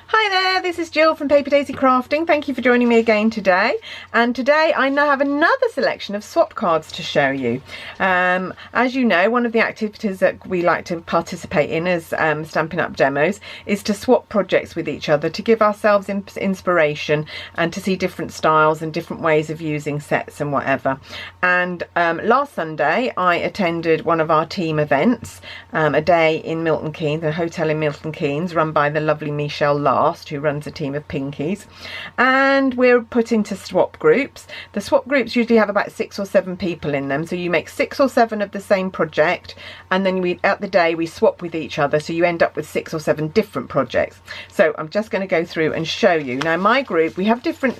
Hi there, this is Jill from Paper Daisy Crafting. Thank you for joining me again today. And today I now have another selection of swap cards to show you. As you know, one of the activities that we like to participate in as Stampin' Up demos is to swap projects with each other to give ourselves inspiration and to see different styles and different ways of using sets and whatever. And last Sunday I attended one of our team events, a day in Milton Keynes, a hotel in Milton Keynes run by the lovely Mikaela, who runs a team of pinkies, and we're put into swap groups. The swap groups usually have about 6 or 7 people in them, so you make 6 or 7 of the same project, and then at the day we swap with each other, so you end up with 6 or 7 different projects. So I'm just going to go through and show you. Now my group, we have different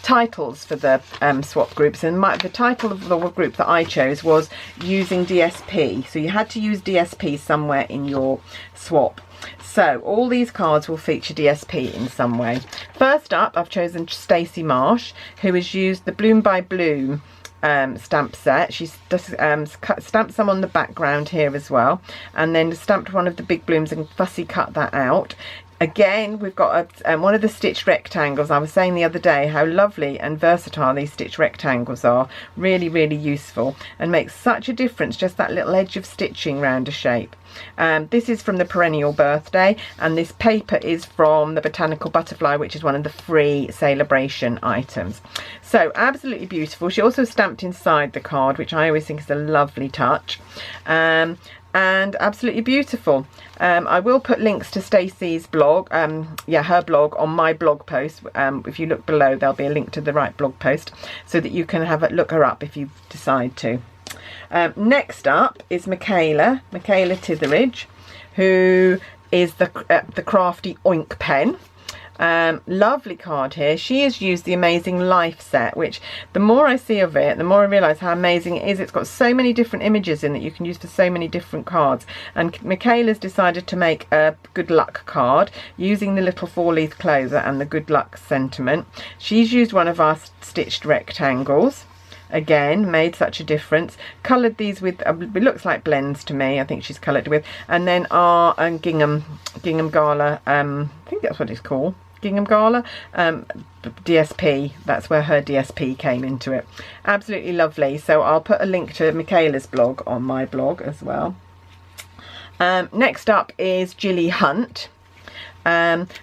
titles for the swap groups, and the title of the group that I chose was using DSP, so you had to use DSP somewhere in your swap. So all these cards will feature DSP in some way. First up, I've chosen Stacey Marsh, who has used the Bloom by Bloom stamp set. She's just stamped some on the background here as well, and then stamped one of the big blooms and fussy cut that out. Again, we've got one of the stitched rectangles. I was saying the other day how lovely and versatile these stitched rectangles are. Really, really useful and makes such a difference, just that little edge of stitching round a shape. This is from the Perennial Birthday, and this paper is from the Botanical Butterfly, which is one of the free Celebration items. So absolutely beautiful. She also stamped inside the card, which I always think is a lovely touch. And absolutely beautiful. I will put links to Stacey's blog, her blog, on my blog post. If you look below, there'll be a link to the right blog post so that you can look her up if you decide to. Next up is Mikaela To The Ridge, who is the crafty Oink pen. Lovely card here. She has used the Amazing Life set, which the more I see of it, the more I realise how amazing it is. It's got so many different images in that you can use for so many different cards. And Mikaela's decided to make a good luck card using the little 4-leaf clover and the good luck sentiment. She's used one of our stitched rectangles. Again, made such a difference. Coloured these with, it looks like blends to me, I think she's coloured with. And then our Gingham Gala, I think that's what it's called, Gingham Gala, DSP, that's where her DSP came into it. Absolutely lovely. So I'll put a link to Mikaela's blog on my blog as well. Next up is Jilly Hunt,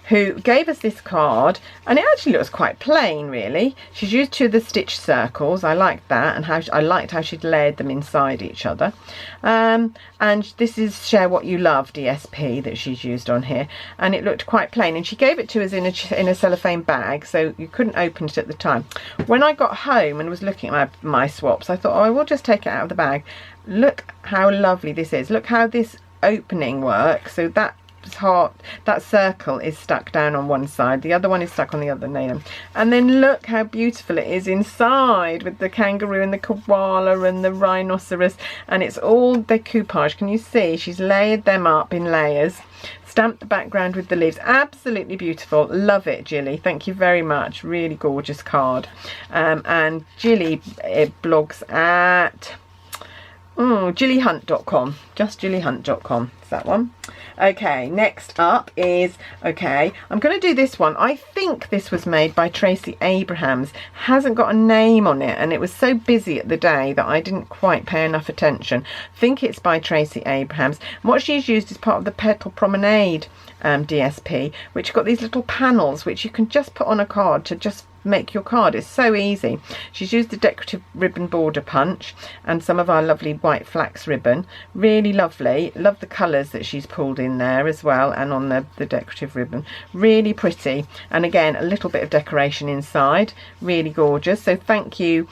who gave us this card, and it actually looks quite plain really. She's used 2 of the stitch circles. I liked that, and I liked how she'd layered them inside each other. And this is Share What You Love DSP that she's used on here, and it looked quite plain, and she gave it to us in a cellophane bag, so you couldn't open it at the time. When I got home and was looking at my swaps, I thought, oh, I will just take it out of the bag. Look how lovely this is. Look how this opening works. So that circle is stuck down on one side, the other one is stuck on the other, and then look how beautiful it is inside with the kangaroo and the koala and the rhinoceros, and it's all decoupage. Can you see she's layered them up in layers, stamped the background with the leaves. Absolutely beautiful. Love it, Jilly. Thank you very much. Really gorgeous card. And Jilly blogs at jillyhunt.com, just jillyhunt.com is that one. Okay, next up is, I'm going to do this one. I think this was made by Tracy Abraham. Hasn't got a name on it, and it was so busy at the day that I didn't quite pay enough attention. I think it's by Tracy Abraham. What she's used is part of the Petal Promenade DSP, which got these little panels which you can just put on a card to just make your card. It's so easy. She's used the decorative ribbon border punch and some of our lovely white flax ribbon. Really lovely. Love the colours that she's pulled in there as well, and on the decorative ribbon. Really pretty, and again a little bit of decoration inside. Really gorgeous. So thank you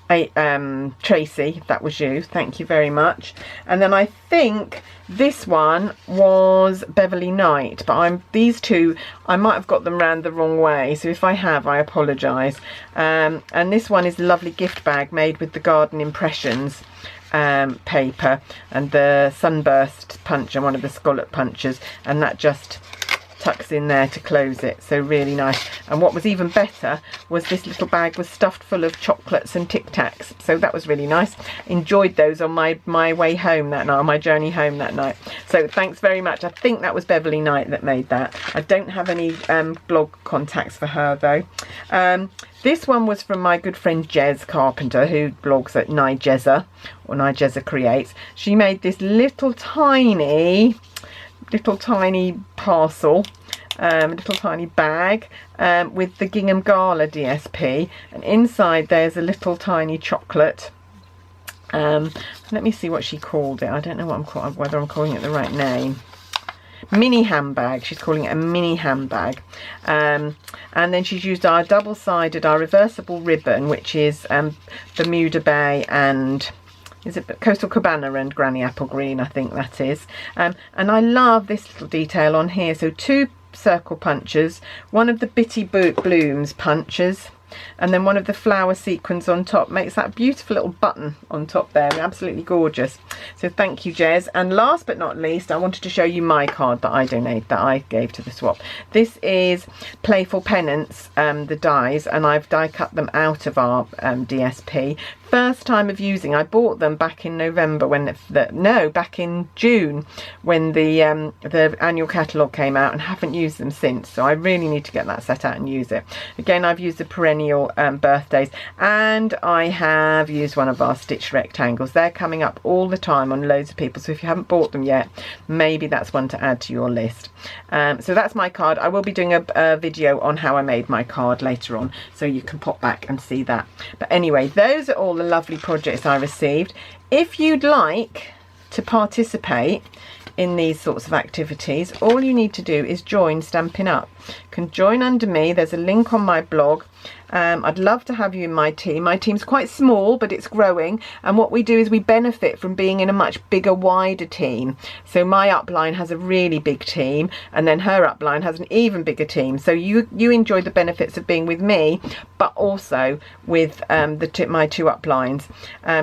Tracy, if that was you, thank you very much. And then I think this one was Beverley Knight, but these two I might have got them round the wrong way, so if I have, I apologise. And this one is a lovely gift bag made with the Garden Impressions paper and the sunburst punch and one of the scallop punches, and that just tucks in there to close it, so really nice. And what was even better was this little bag was stuffed full of chocolates and Tic Tacs, so that was really nice. Enjoyed those on my way home that night, on my journey home that night. So thanks very much. I think that was Beverley Knight that made that. I don't have any blog contacts for her though. This one was from my good friend Jez Carpenter, who blogs at Nigezza, or Nigezza Creates. She made this little tiny parcel, little tiny bag with the Gingham Gala DSP, and inside there's a little tiny chocolate. Let me see what she called it. I don't know whether I'm calling it the right name. Mini handbag. She's calling it a mini handbag. And then she's used our double-sided, our reversible ribbon, which is Bermuda Bay and is it Coastal Cabana and Granny Apple Green, I think that is. And I love this little detail on here. So 2 circle punches, one of the Bitty Blooms punches, and then one of the flower sequins on top makes that beautiful little button on top there. Absolutely gorgeous. So thank you, Jez. And last but not least, I wanted to show you my card that I gave to the swap. This is Playful Pennants, the dies, and I've die cut them out of our DSP. First time of using. I bought them back in November back in June when the annual catalogue came out, and haven't used them since, so I really need to get that set out and use it. Again, I've used the perennial birthdays, and I have used one of our stitch rectangles. They're coming up all the time on loads of people, so if you haven't bought them yet, maybe that's one to add to your list. So that's my card. I will be doing a video on how I made my card later on, so you can pop back and see that. But anyway, those are all the lovely projects I received. If you'd like to participate in these sorts of activities, all you need to do is join Stampin' Up. You can join under me. There's a link on my blog. I'd love to have you in my team. My team's quite small, but it's growing, and what we do is we benefit from being in a much bigger, wider team. So my upline has a really big team, and then her upline has an even bigger team. So you enjoy the benefits of being with me, but also with my 2 uplines.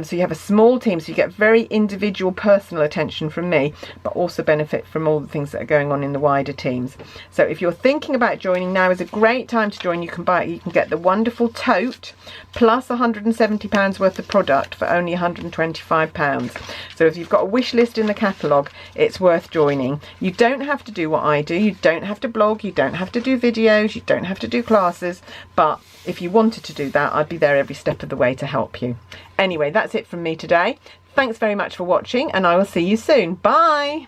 So you have a small team, so you get very individual, personal attention from me, but also benefit from all the things that are going on in the wider teams. So if you're thinking about joining, now is a great time to join. You can get the wonderful tote plus £170 worth of product for only £125. So if you've got a wish list in the catalogue, it's worth joining. You don't have to do what I do. You don't have to blog, you don't have to do videos, you don't have to do classes, but if you wanted to do that, I'd be there every step of the way to help you. Anyway, that's it from me today. Thanks very much for watching, and I will see you soon. Bye.